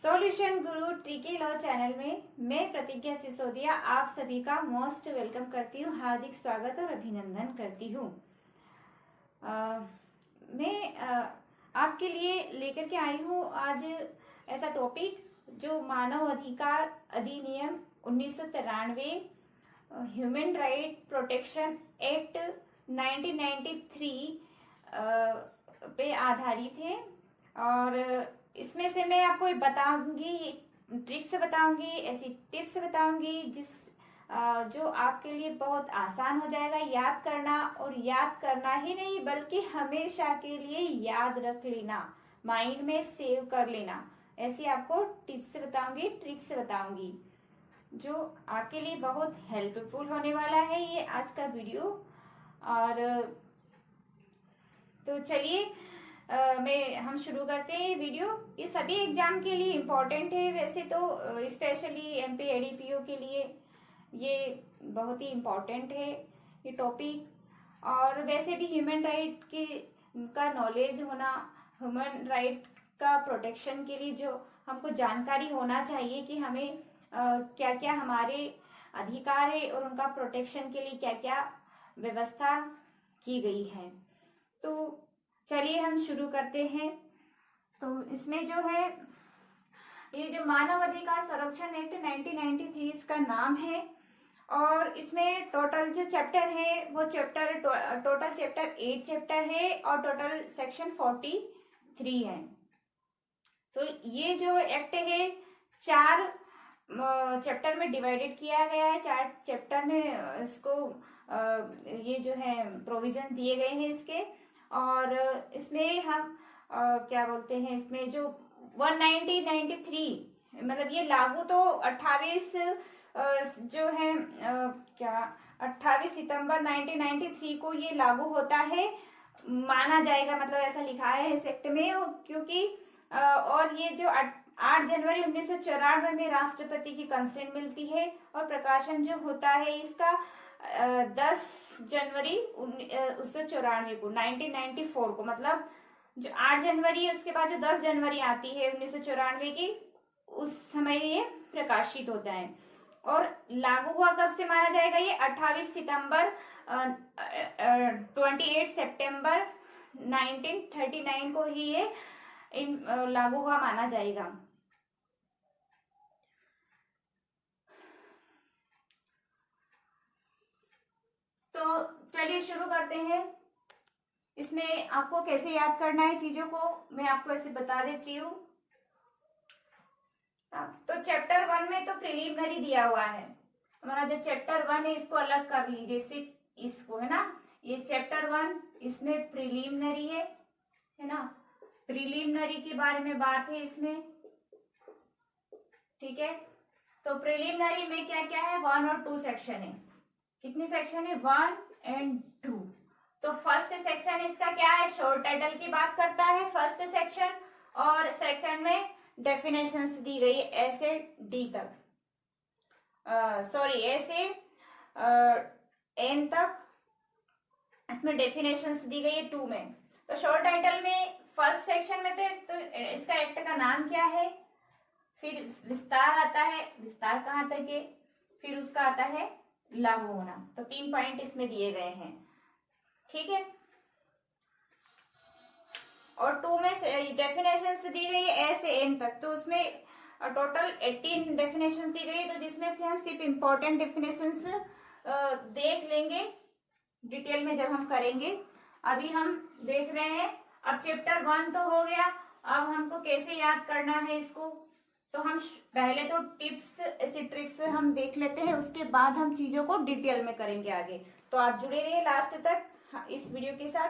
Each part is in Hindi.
सॉल्यूशन गुरु ट्रिकी लॉ चैनल में मैं प्रतिज्ञा सिसोदिया आप सभी का मोस्ट वेलकम करती हूँ, हार्दिक स्वागत और अभिनंदन करती हूँ। मैं आपके लिए लेकर के आई हूँ आज ऐसा टॉपिक जो मानव अधिकार अधिनियम 1993 ह्यूमन राइट प्रोटेक्शन एक्ट 1993 पे आधारित है। और इसमें से मैं आपको बताऊंगी, ट्रिक्स बताऊंगी, ऐसी टिप्स बताऊंगी जो आपके लिए बहुत आसान हो जाएगा याद करना। और याद करना ही नहीं बल्कि हमेशा के लिए याद रख लेना, माइंड में सेव कर लेना। ऐसी आपको टिप्स बताऊंगी, ट्रिक्स बताऊंगी जो आपके लिए बहुत हेल्पफुल होने वाला है ये आज का वीडियो। और तो चलिए हम शुरू करते हैं। वीडियो ये सभी एग्जाम के लिए इम्पोर्टेंट है, वैसे तो स्पेशली एमपी एडीपीओ के लिए ये बहुत ही इम्पोर्टेंट है ये टॉपिक। और वैसे भी ह्यूमन राइट का नॉलेज होना, ह्यूमन राइट का प्रोटेक्शन के लिए जो हमको जानकारी होना चाहिए कि हमें क्या क्या हमारे अधिकार है और उनका प्रोटेक्शन के लिए क्या क्या व्यवस्था की गई है। तो चलिए हम शुरू करते हैं। तो इसमें जो है ये जो मानव अधिकार संरक्षण एक्ट 1993 इसका नाम है। और इसमें टोटल जो चैप्टर है वो टोटल चैप्टर 8 चैप्टर है और टोटल सेक्शन 43 है। तो ये जो एक्ट है 4 चैप्टर में डिवाइडेड किया गया है। 4 चैप्टर में इसको ये जो है प्रोविजन दिए गए हैं इसके। और इसमें हम क्या बोलते हैं, इसमें जो 1993 मतलब ये लागू तो 28 जो है 28 सितंबर 1993 को ये लागू होता है माना जाएगा, मतलब ऐसा लिखा है इस एक्ट में। क्योंकि और ये जो 8 जनवरी 1994 में राष्ट्रपति की कंसेंट मिलती है और प्रकाशन जो होता है इसका 10 जनवरी 1994 को 1994 को, मतलब जो 8 जनवरी उसके बाद जो 10 जनवरी आती है 1994 की, उस समय ये प्रकाशित होता है। और लागू हुआ कब से माना जाएगा ये 28 सितंबर 28 सितंबर 1939 को ही ये लागू हुआ माना जाएगा। तो चलिए शुरू करते हैं। इसमें आपको कैसे याद करना है चीजों को मैं आपको ऐसे बता देती हूँ। तो चैप्टर 1 में तो प्रिलिमिनरी दिया हुआ है। हमारा जो चैप्टर 1 है इसको अलग कर लीजिए, सिर्फ इसको, है ना। ये चैप्टर 1 इसमें प्रिलिमिनरी है ना। प्रिलिमिनरी के बारे में बात है इसमें, ठीक है। तो प्रिलिमिनरी में क्या क्या है, 1 और 2 सेक्शन है। कितने सेक्शन है, 1 and 2। तो फर्स्ट सेक्शन इसका क्या है, शॉर्ट टाइटल की बात करता है फर्स्ट सेक्शन। और सेकंड में डेफिनेशंस दी गई है ए से डी तक, सॉरी ए से एन तक, इसमें डेफिनेशंस दी गई है 2 में। तो शॉर्ट टाइटल में फर्स्ट सेक्शन में तो इसका एक्ट का नाम क्या है, फिर विस्तार आता है, विस्तार कहाँ तक है, फिर उसका आता है लागू होना। तो 3 पॉइंट इसमें दिए गए हैं, ठीक है। और 2 में डेफिनेशंस दी गई है ए से एन तक, तो उसमें टोटल 18 डेफिनेशंस दी गई है। तो जिसमें से हम सिर्फ इम्पोर्टेंट डेफिनेशंस देख लेंगे डिटेल में जब हम करेंगे। अभी हम देख रहे हैं, अब चैप्टर 1 तो हो गया, अब हमको कैसे याद करना है इसको। तो हम पहले तो टिप्स ऐसी ट्रिक्स हम देख लेते हैं, उसके बाद हम चीजों को डिटेल में करेंगे आगे। तो आप जुड़े रहिए लास्ट तक इस वीडियो के साथ।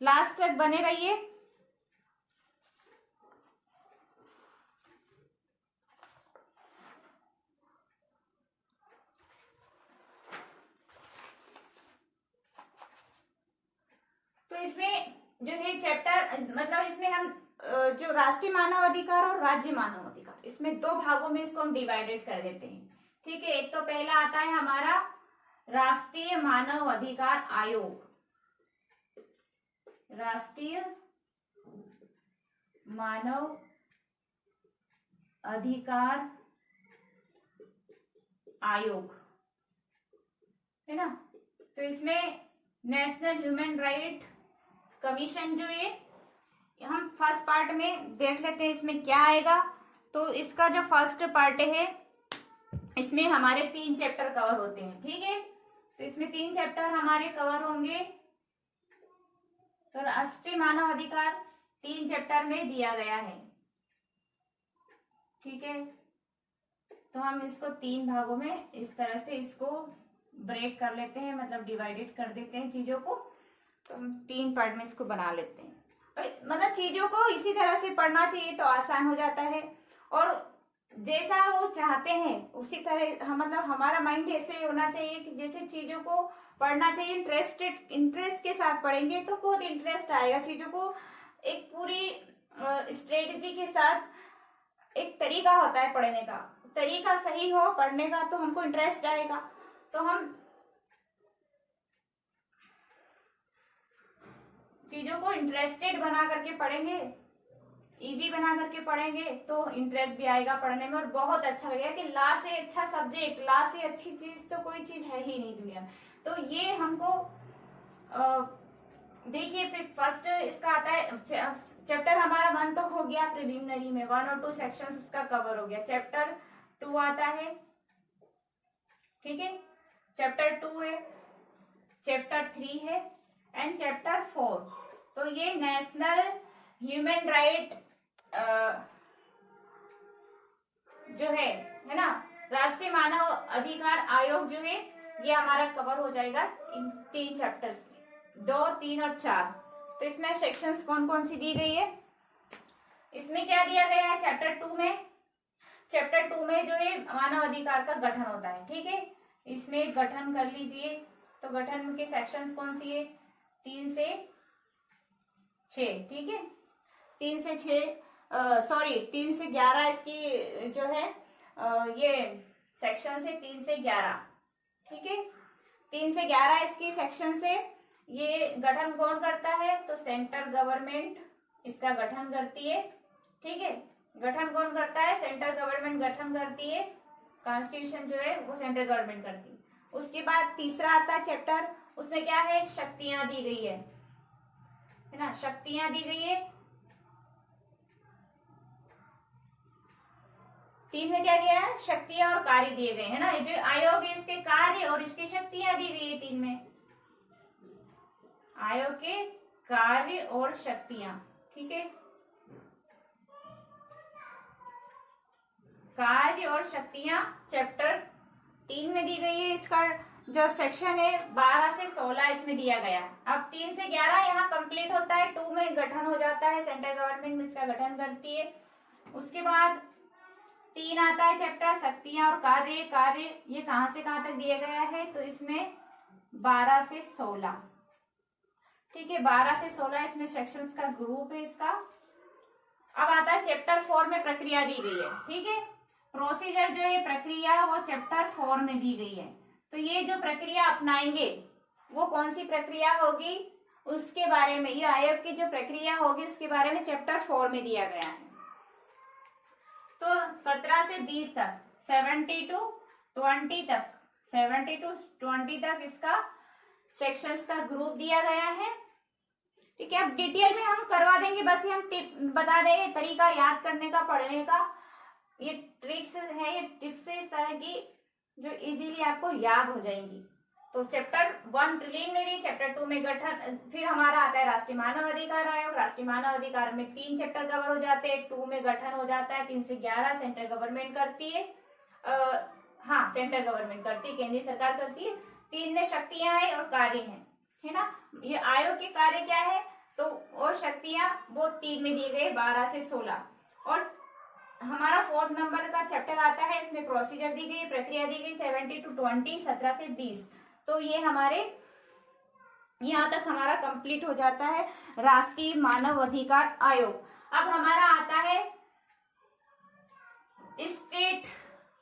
लास्ट तक बने रहिए। तो इसमें जो है चैप्टर, मतलब इसमें हम जो राष्ट्रीय मानव अधिकार और राज्य मानव अधिकार, इसमें 2 भागों में इसको हम डिवाइडेड कर देते हैं, ठीक है। एक तो पहला आता है हमारा राष्ट्रीय मानव अधिकार आयोग, राष्ट्रीय मानव अधिकार आयोग है ना। तो इसमें नेशनल ह्यूमन राइट कमीशन जो है, हम फर्स्ट पार्ट में देख लेते हैं इसमें क्या आएगा। तो इसका जो फर्स्ट पार्ट है इसमें हमारे 3 चैप्टर कवर होते हैं, ठीक है। तो इसमें 3 चैप्टर हमारे कवर होंगे। तो राष्ट्रीय मानव अधिकार 3 चैप्टर में दिया गया है, ठीक है। तो हम इसको 3 भागों में इस तरह से इसको ब्रेक कर लेते हैं, मतलब डिवाइडेड कर देते हैं चीजों को। तो हम 3 पार्ट में इसको बना लेते हैं, और मतलब चीजों को इसी तरह से पढ़ना चाहिए तो आसान हो जाता है। और जैसा वो चाहते हैं उसी तरह मतलब हमारा माइंड ऐसे होना चाहिए कि जैसे चीजों को पढ़ना चाहिए, इंटरेस्ट के साथ पढ़ेंगे तो बहुत इंटरेस्ट आएगा चीजों को। एक पूरी स्ट्रेटजी के साथ एक तरीका होता है पढ़ने का, तरीका सही हो पढ़ने का तो हमको इंटरेस्ट आएगा। तो हम चीजों को इंटरेस्टेड बना करके पढ़ेंगे, इजी बना करके पढ़ेंगे तो इंटरेस्ट भी आएगा पढ़ने में, और बहुत अच्छा लगेगा कि ला से अच्छा सब्जेक्ट, ला से अच्छी चीज तो कोई चीज है ही नहीं दुनिया में। तो ये हमको देखिए, फिर फर्स्ट इसका आता है चैप्टर हमारा 1 तो हो गया प्रिलिमिनरी में, 1 और 2 सेक्शंस उसका कवर हो गया। चैप्टर 2 आता है, ठीक है। चैप्टर 2 है, चैप्टर 3 है एंड चैप्टर 4। तो ये नेशनल ह्यूमन राइट जो है ना, राष्ट्रीय मानव अधिकार आयोग जो है, ये हमारा कवर हो जाएगा इन 3 चैप्टर्स में, 2, 3 और 4। तो इसमें सेक्शंस कौन कौन सी दी गई है, इसमें क्या दिया गया है चैप्टर 2 में। चैप्टर 2 में जो है मानव अधिकार का गठन होता है, ठीक है। इसमें गठन कर लीजिए। तो गठन के सेक्शंस कौन सी है, 3 से 6, ठीक है। 3 से 11 इसकी जो है ये सेक्शन से 3 से 11, ठीक है। 3 से 11 इसकी सेक्शन से ये गठन कौन करता है, तो सेंट्रल गवर्नमेंट इसका गठन करती है, ठीक है। गठन कौन करता है, सेंट्रल गवर्नमेंट गठन करती है। कॉन्स्टिट्यूशन जो है वो सेंट्रल गवर्नमेंट करती है। उसके बाद तीसरा आता है चैप्टर, उसमें क्या है, शक्तियां दी गई है ना, शक्तियां दी गई है। 3 में क्या किया है, शक्तियां और कार्य दिए गए हैं ना। ये जो आयोग है इसके कार्य और इसकी शक्तियां दी गई है 3 में, आयोग के कार्य और शक्तियां, ठीक है। कार्य और शक्तियां चैप्टर 3 में दी गई है। इसका जो सेक्शन है 12 से 16 इसमें दिया गया है। अब 3 से 11 यहाँ कंप्लीट होता है, 2 में गठन हो जाता है, सेंट्रल गवर्नमेंट इसका गठन करती है। उसके बाद 3 आता है चैप्टर शक्तियां और कार्य। कार्य ये कहां से कहां तक दिया गया है, तो इसमें 12 से 16, ठीक है। 12 से 16 इसमें सेक्शंस का ग्रुप है इसका। अब आता है चैप्टर 4 में प्रक्रिया दी गई है, ठीक है। प्रोसीजर जो है प्रक्रिया वो चैप्टर 4 में दी गई है। तो ये जो प्रक्रिया अपनाएंगे वो कौन सी प्रक्रिया होगी उसके बारे में, ये आयोग की जो प्रक्रिया होगी उसके बारे में चैप्टर 4 में दिया गया है। तो 17 से 20 तक, 70 to 20 तक, 70 to 20 तक इसका सेक्शंस का ग्रुप दिया गया है, ठीक है। अब डिटेल में हम करवा देंगे, बस ये हम टिप बता रहे हैं, तरीका याद करने का, पढ़ने का। ये ट्रिक्स है, ये टिप्स है इस तरह की जो इजीली आपको याद हो जाएंगी। तो चैप्टर 1 प्रिलिमिनरी, चैप्टर 2 में गठन, फिर हमारा आता है राष्ट्रीय मानव अधिकार आयोग। राष्ट्रीय मानव अधिकार में 3 चैप्टर कवर हो जाते हैं, 2 में गठन हो जाता है, 3 से 11 सेंट्रल गवर्नमेंट करती है, हाँ सेंट्रल गवर्नमेंट करती है, केंद्रीय सरकार करती है। 3 में शक्तियां है और कार्य है ना। ये आयोग के कार्य क्या है तो और शक्तियां वो 3 में दिए गए, 12 से 16। और हमारा 4 नंबर का चैप्टर आता है, इसमें प्रोसीजर दी गई, प्रक्रिया दी गई, 70 to 20, 17 से 20। तो ये हमारे यहाँ तक हमारा कंप्लीट हो जाता है राष्ट्रीय मानव अधिकार आयोग। अब हमारा आता है स्टेट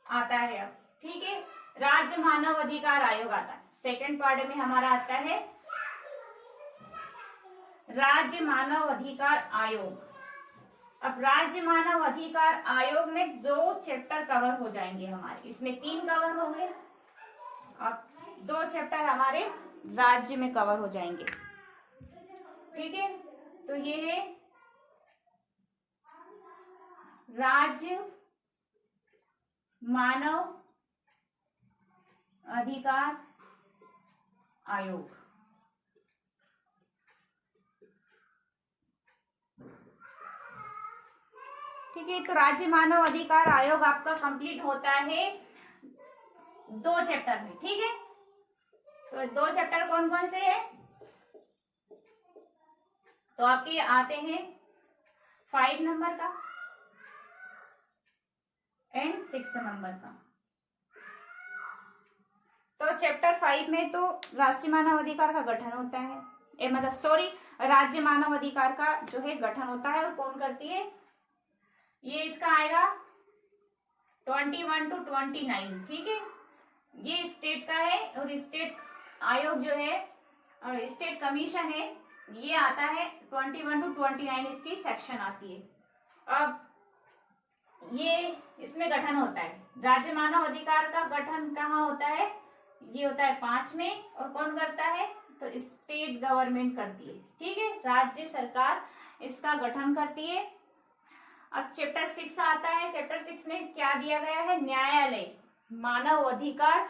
आता है, अब ठीक है, राज्य मानव अधिकार आयोग आता है। सेकंड पार्ट में हमारा आता है राज्य मानव अधिकार आयोग। अब राज्य मानव अधिकार आयोग में 2 चैप्टर कवर हो जाएंगे हमारे, इसमें 3 कवर हो गए और 2 चैप्टर हमारे राज्य में कवर हो जाएंगे। ठीक है, तो ये है राज्य मानव अधिकार आयोग। ठीक है, तो राज्य मानव अधिकार आयोग आपका कंप्लीट होता है 2 चैप्टर में। ठीक है, तो 2 चैप्टर कौन कौन से है? तो आपके आते हैं 5 नंबर का एंड 6 नंबर का। तो चैप्टर 5 में तो राष्ट्रीय मानव अधिकार का गठन होता है, मतलब सॉरी, राज्य मानव अधिकार का जो है गठन होता है, और कौन करती है? ये इसका आएगा 21 to 29। ठीक है, ये स्टेट का है, और स्टेट आयोग जो है, स्टेट कमीशन है, ये आता है 21 to 29, इसकी सेक्शन आती है। अब ये इसमें गठन होता है, राज्य मानव अधिकार का गठन कहाँ होता है? ये होता है 5 में, और कौन करता है? तो स्टेट गवर्नमेंट करती है। ठीक है, राज्य सरकार इसका गठन करती है। अब चैप्टर 6 आता है। चैप्टर 6 में क्या दिया गया है? न्यायालय, मानव अधिकार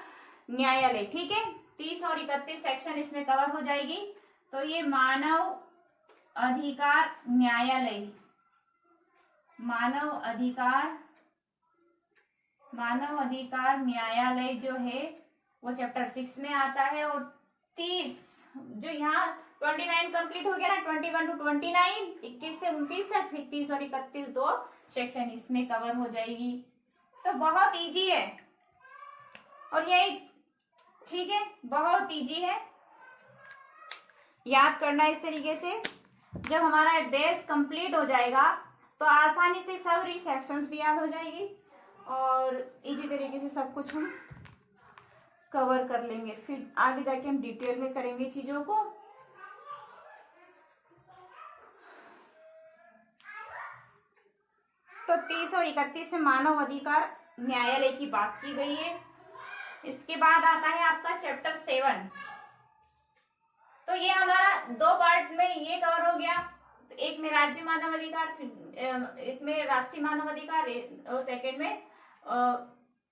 न्यायालय। ठीक है, 30 और 31 सेक्शन इसमें कवर हो जाएगी। तो ये मानव अधिकार न्यायालय, मानव अधिकार न्यायालय जो है वो चैप्टर 6 में आता है। और 30 जो यहाँ 29 कंप्लीट हो गया ना, 21 to 29, 21 से 29 तक, फिर 30 और 31 2 सेक्शन इसमें कवर हो जाएगी। तो बहुत इजी है, और यही ठीक है, बहुत इजी है याद करना इस तरीके से। जब हमारा बेस कंप्लीट हो जाएगा तो आसानी से सब सेक्शंस भी याद हो जाएगी, और इजी तरीके से सब कुछ हम कवर कर लेंगे। फिर आगे जाके हम डिटेल में करेंगे चीजों को। तो 30 और 31 से मानव अधिकार न्यायालय की बात की गई है। इसके बाद आता है आपका चैप्टर 7। तो ये हमारा 2 पार्ट में ये कवर हो गया, एक में राज्य मानव अधिकार, फिर एक में राष्ट्रीय मानव अधिकार, और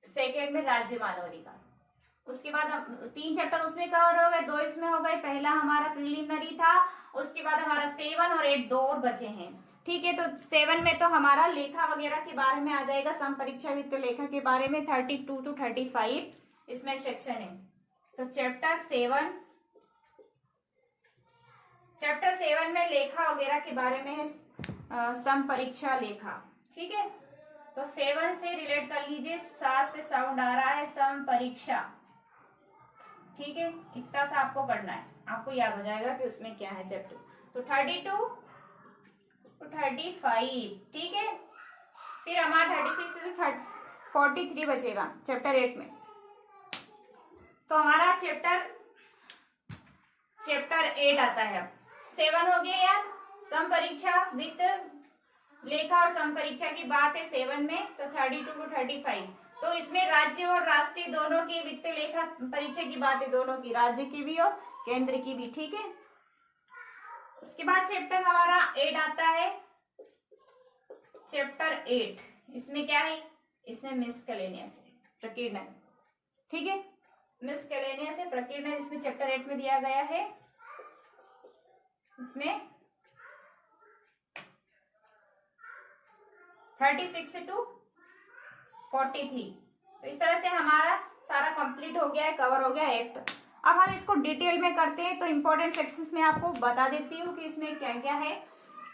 सेकेंड में राज्य मानव अधिकार। उसके बाद 3 चैप्टर उसमें कवर हो गए, 2 इसमें हो गए। पहला हमारा प्रिलिमिनरी था, उसके बाद हमारा 7 और 8 2 और बचे हैं। ठीक है, तो 7 में तो हमारा लेखा वगैरह के बारे में आ जाएगा, सम परीक्षा वित्त लेखा के बारे में 32 to 35 इसमें सेक्शन है। तो चैप्टर 7 में लेखा वगैरह के बारे में है, सम परीक्षा लेखा। ठीक है, तो 7 से रिलेट कर लीजिए, 7 से साउंड आ रहा है सम परीक्षा। ठीक है, इतना सा आपको पढ़ना है, आपको याद हो जाएगा कि उसमें क्या है चैप्टर। तो 32 to 35। ठीक है, फिर हमारा 36 to 43 बचेगा चैप्टर 8 में। तो हमारा चैप्टर 8 आता है। अब 7 हो गया यार, सम परीक्षा वित्त लेखा और सम परीक्षा की बात है 7 में। तो 32 to 35, तो इसमें राज्य और राष्ट्रीय दोनों की वित्त लेखा परीक्षा की बात है, दोनों की, राज्य की भी और केंद्र की भी। ठीक है, उसके बाद चैप्टर हमारा 8 आता है। चैप्टर 8, इसमें क्या है? इसमें मिसकलेनियस है, प्रकीर्णन। ठीक है, मिसकलेनियस है, प्रकीर्णन इसमें चैप्टर 8 में दिया गया है। इसमें 36 to 43। तो इस तरह से हमारा सारा कंप्लीट हो गया है, कवर हो गया एक्ट। अब हम इसको डिटेल में करते हैं। तो इंपॉर्टेंट सेक्शंस में आपको बता देती हूँ कि इसमें क्या क्या है,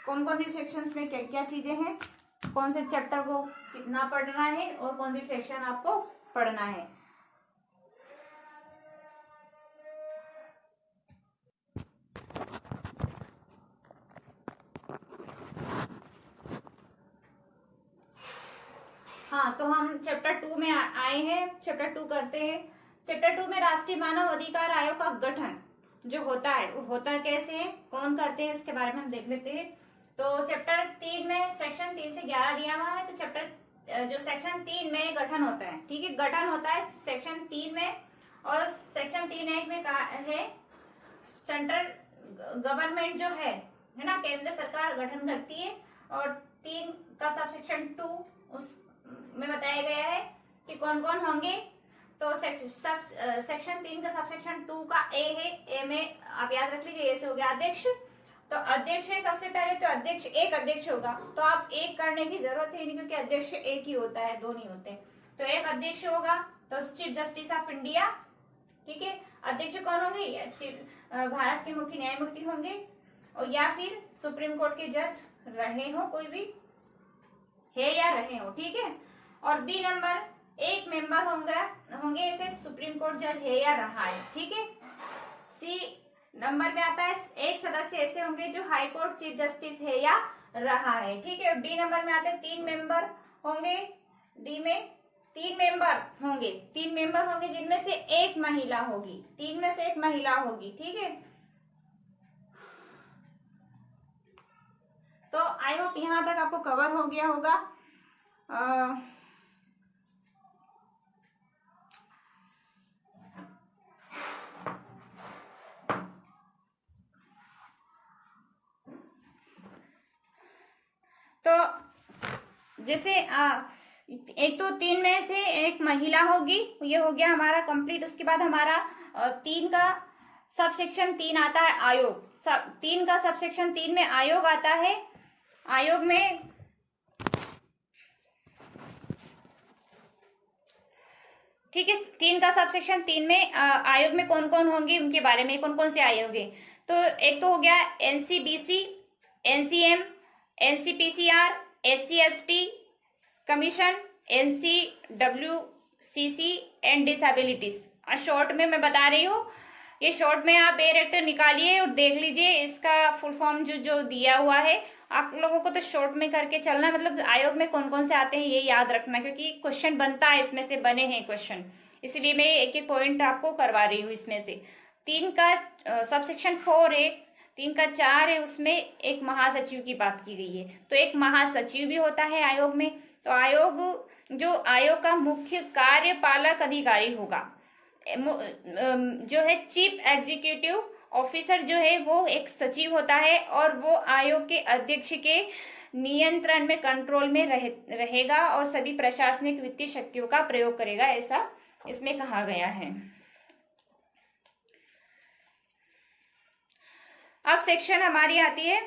कौन कौन सी सेक्शंस में क्या क्या चीजें हैं, कौन से चैप्टर को कितना पढ़ना है और कौन सी सेक्शन आपको पढ़ना है। हाँ, तो हम चैप्टर 2 में आए हैं। चैप्टर 2 करते हैं। चैप्टर 2 में राष्ट्रीय मानव अधिकार आयोग का गठन। जो होता है वो होता कैसे है, कौन करते हैं, इसके बारे में हम देख लेते हैं। तो चैप्टर 3 में सेक्शन 3 से 11 दिया हुआ है। तो चैप्टर जो सेक्शन 3 में गठन होता है, ठीक है, गठन होता है सेक्शन 3 में, और सेक्शन 3(1) में कहा है सेंट्रल गवर्नमेंट जो है ना, केंद्र सरकार गठन करती है। और 3 का सबसेक्शन 2 उस में बताया गया है कि कौन कौन होंगे। तो सेक्शन 3 का सबसेक्शन 2 का ए है, ए में आप याद रख लीजिए, ए से हो गया अध्यक्ष। तो अध्यक्ष है सबसे पहले, तो अध्यक्ष एक अध्यक्ष होगा, तो आप एक करने की जरूरत है नहीं, क्योंकि अध्यक्ष एक ही होता है, दो नहीं होते। तो एक अध्यक्ष होगा, तो चीफ जस्टिस ऑफ इंडिया, ठीक है। अध्यक्ष कौन होंगे, भारत के मुख्य न्यायमूर्ति होंगे, और या फिर सुप्रीम कोर्ट के जज रहे हो, कोई भी है या रहे हो, ठीक है। और बी नंबर, एक मेंबर होंगे ऐसे सुप्रीम कोर्ट जज है या रहा है, ठीक है। सी नंबर में आता है एक सदस्य ऐसे होंगे जो हाई कोर्ट चीफ जस्टिस है या रहा है, ठीक है। डी नंबर में आते हैं 3 मेंबर होंगे, डी में 3 मेंबर होंगे जिनमें से एक महिला होगी, 3 में से एक महिला होगी, ठीक है। तो आई होप यहां तक आपको कवर हो गया होगा। तो जैसे एक तो 3 में से एक महिला होगी, ये हो गया हमारा कंप्लीट। उसके बाद हमारा 3 का सबसेक्शन 3 आता है आयोग। 3 का सबसेक्शन 3 में आयोग आता है। आयोग में ठीक है, 3 का सबसेक्शन 3 में आयोग में कौन कौन होंगे उनके बारे में, कौन कौन से आयोग है। तो एक तो हो गया NCBC, NCM, NCPCR, SC/ST commission, NCWCC and disabilities. Short में मैं बता रही हूँ, ये शॉर्ट में आप डायरेक्ट निकालिए और देख लीजिए इसका फुल फॉर्म जो दिया हुआ है। आप लोगों को तो शॉर्ट में करके चलना, मतलब आयोग में कौन कौन से आते हैं ये याद रखना, क्योंकि क्वेश्चन बनता है, इसमें से बने हैं क्वेश्चन, इसलिए मैं एक एक पॉइंट आपको करवा रही हूँ। इसमें से 3 का सबसेक्शन 4 है, 3 का 4 है, उसमें एक महासचिव की बात की गई है। तो एक महासचिव भी होता है आयोग में। तो आयोग का मुख्य कार्यपालक अधिकारी होगा, जो है चीफ एग्जीक्यूटिव ऑफिसर जो है वो एक सचिव होता है, और वो आयोग के अध्यक्ष के नियंत्रण में, कंट्रोल में रहेगा और सभी प्रशासनिक वित्तीय शक्तियों का प्रयोग करेगा, ऐसा इसमें कहा गया है। अब सेक्शन हमारी आती है,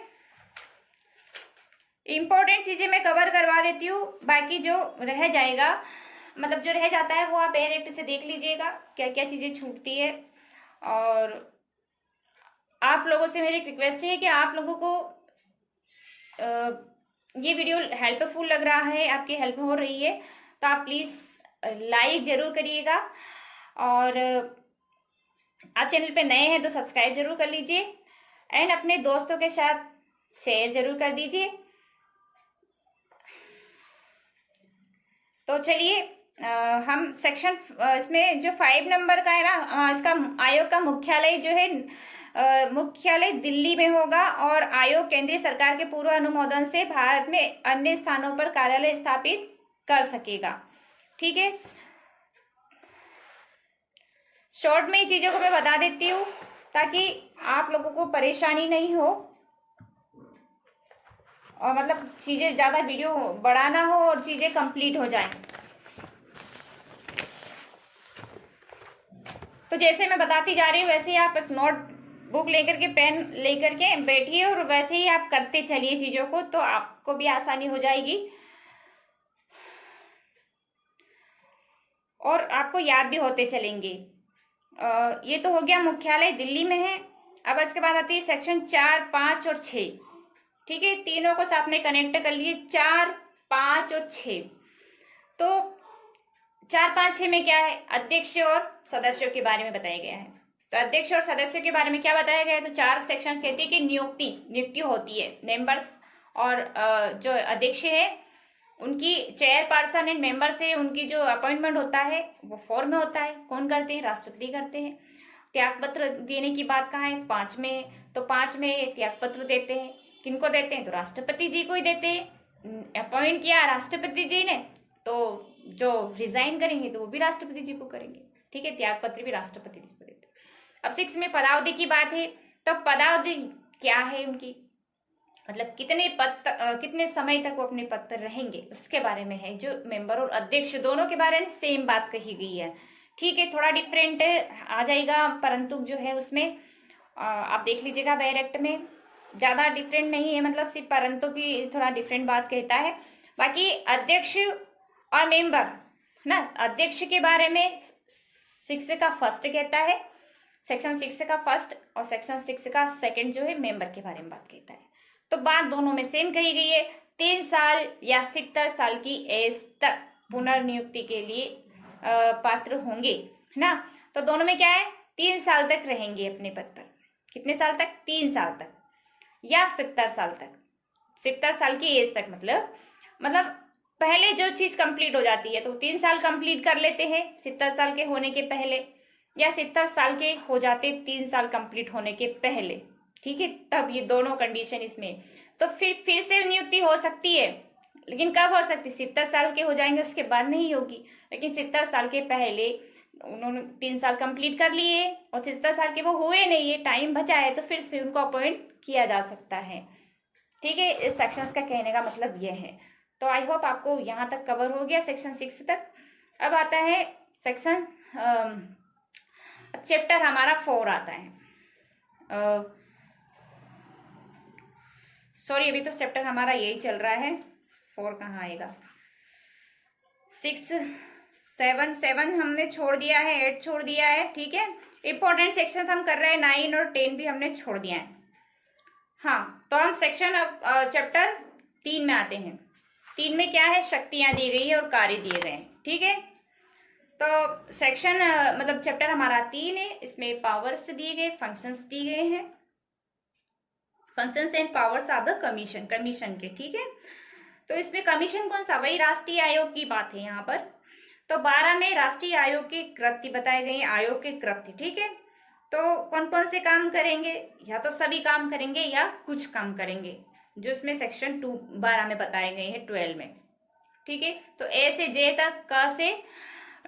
इंपॉर्टेंट चीजें मैं कवर करवा देती हूँ, बाकी जो रह जाएगा, मतलब जो रह जाता है वो आप डायरेक्ट से देख लीजिएगा क्या क्या चीजें छूटती है। और आप लोगों से मेरी रिक्वेस्ट है कि आप लोगों को ये वीडियो हेल्पफुल लग रहा है, आपकी हेल्प हो रही है, तो आप प्लीज लाइक जरूर करिएगा, और आप चैनल पे नए हैं तो सब्सक्राइब जरूर कर लीजिए, एंड अपने दोस्तों के साथ शेयर जरूर कर दीजिए। तो चलिए हम सेक्शन इसमें जो 5 नंबर का है ना, इसका आयोग का मुख्यालय जो है, मुख्यालय दिल्ली में होगा, और आयोग केंद्रीय सरकार के पूर्व अनुमोदन से भारत में अन्य स्थानों पर कार्यालय स्थापित कर सकेगा, ठीक है। शॉर्ट में चीजों को मैं बता देती हूँ ताकि आप लोगों को परेशानी नहीं हो, और मतलब चीजें ज्यादा वीडियो बड़ा ना हो और चीजें कंप्लीट हो जाए। तो जैसे मैं बताती जा रही हूँ वैसे ही आप एक नोट बुक लेकर के, पेन लेकर के बैठिए, और वैसे ही आप करते चलिए चीजों को, तो आपको भी आसानी हो जाएगी और आपको याद भी होते चलेंगे। ये तो हो गया मुख्यालय दिल्ली में है। अब इसके बाद आती है सेक्शन 4, 5 और 6, ठीक है। तीनों को साथ में कनेक्ट कर लिए, 4, 5 और 6। तो 4, 5, 6 में क्या है, अध्यक्ष और सदस्यों के बारे में बताया गया है। तो अध्यक्ष और सदस्यों के बारे में क्या बताया गया है, तो 4 सेक्शन कहती है कि नियुक्ति होती है मेंबर्स, और जो अध्यक्ष है उनकी चेयरपर्सन एंड मेंबर से उनकी जो अपॉइंटमेंट होता है वो फॉर्म में होता है, कौन करते हैं, राष्ट्रपति करते हैं। त्याग पत्र देने की बात कहाँ है? 5 में, तो 5 में त्याग पत्र देते हैं। किनको देते हैं? तो राष्ट्रपति जी को ही देते हैं। अपॉइंट किया राष्ट्रपति जी ने, तो जो रिजाइन करेंगे तो वो भी राष्ट्रपति जी को करेंगे। ठीक है, त्याग पत्र भी राष्ट्रपति जी को देते हैं। अब 6 में पदावधि की बात है। तो पदावधि क्या है उनकी, मतलब कितने समय तक वो अपने पद पर रहेंगे, उसके बारे में है। जो मेंबर और अध्यक्ष दोनों के बारे में सेम बात कही गई है। ठीक है, थोड़ा डिफरेंट आ जाएगा, परंतु जो है उसमें आप देख लीजिएगा डायरेक्ट में ज्यादा डिफरेंट नहीं है, मतलब सिर्फ परंतु की थोड़ा डिफरेंट बात कहता है। बाकी अध्यक्ष और मेंबर ना, अध्यक्ष के बारे में 6 का फर्स्ट कहता है, सेक्शन 6 का फर्स्ट, और सेक्शन 6 का सेकंड जो है मेंबर के बारे में बात कहता है। तो बात दोनों में सेम कही गई है। 3 साल या 70 साल की एज तक पुनर्नियुक्ति के लिए पात्र होंगे, है ना। तो दोनों में क्या है, 3 साल तक रहेंगे अपने पद पर। कितने साल तक? 3 साल तक या 70 साल तक। 70 साल की एज तक मतलब पहले जो चीज कंप्लीट हो जाती है तो 3 साल कंप्लीट कर लेते हैं 70 साल के होने के पहले, या 70 साल के हो जाते 3 साल कंप्लीट होने के पहले। ठीक है, तब ये दोनों कंडीशन इसमें, तो फिर से नियुक्ति हो सकती है, लेकिन कब हो सकती है? 70 साल के हो जाएंगे उसके बाद नहीं होगी, लेकिन 70 साल के पहले उन्होंने 3 साल कंप्लीट कर लिए और 70 साल के वो हुए नहीं है, टाइम बचा है, तो फिर से उनको अपॉइंट किया जा सकता है। ठीक है, इस सेक्शन का कहने का मतलब यह है। तो आई होप आपको यहाँ तक कवर हो गया सेक्शन 6 तक। अब आता है सेक्शन चैप्टर हमारा 4 आता है। सॉरी, अभी तो चैप्टर हमारा यही चल रहा है, 4 कहाँ आएगा? 6, 7 हमने छोड़ दिया है, 8 छोड़ दिया है। ठीक है, इंपॉर्टेंट सेक्शन हम कर रहे हैं, 9 और 10 भी हमने छोड़ दिया है। हाँ, तो हम सेक्शन चैप्टर 3 में आते हैं। 3 में क्या है? शक्तियां दी गई है और कार्य दिए गए हैं। ठीक है, तो सेक्शन मतलब चैप्टर हमारा 3 है, इसमें पावर्स दिए गए, फंक्शंस दिए गए हैं, functions and powers of the commission के। ठीक है, तो इसमें कमीशन कौन सा? वही राष्ट्रीय आयोग की बात है यहाँ पर। तो 12 में राष्ट्रीय आयोग के कृत्य बताए गए हैं, आयोग के कृत्य। ठीक है, तो कौन कौन से काम करेंगे? या तो सभी काम करेंगे या कुछ काम करेंगे, जो इसमें सेक्शन 12 में बताए गए हैं 12 में। ठीक है, तो ए से जे तक, क से